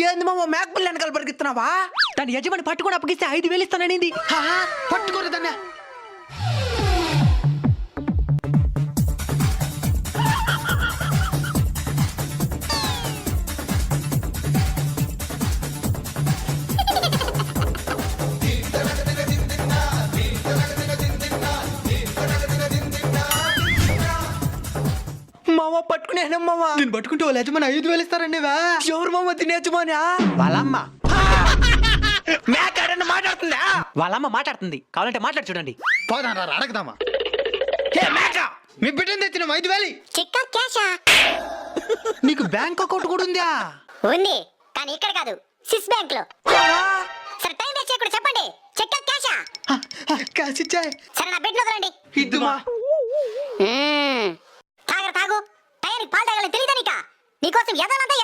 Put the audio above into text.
ఏంది మామ మేక పిల్ల వెనకాల పరిగెత్తున్నావా? దాని యజమాని పట్టుకొని అప్పగిస్తే 5,000 ఇస్తాననింది. పట్టుకోరు దాన్ని. మామ పట్టుకునే మామ. దీన్ని పట్టుకుంటే వాళ్ళు యజమాని 5,000 ఇస్తారండి. ఎవరు మామ తినే యజమాని? వాళ్ళమ్మ. మేక ఎవరన్నా మాట్లాడుతుందా? వాళ్ళమ్మ మాట్లాడుతుంది, కావాలంటే మాట్లాడి చూడండి. పోదాం రా అడగదామా. ఏ మేక, మీ బిడ్డను తెచ్చిన 5,000. చిక్క క్యాషా నీకు బ్యాంక్ అకౌంట్ కూడా ఉందా? ఉంది, కానీ ఇక్కడ కాదు, సిస్ బ్యాంక్ లో. సరే టైం వేస్ట్ చేయకుండా చెప్పండి, చిక్క క్యాషా? కాసిచ్చాయ్. సరే నా బిడ్డను వదలండి. ఇద్దుమా. తాగు టయానికి పాలు తాగాలని తెలియదా నీకా? నీకోసం ఎదలంతా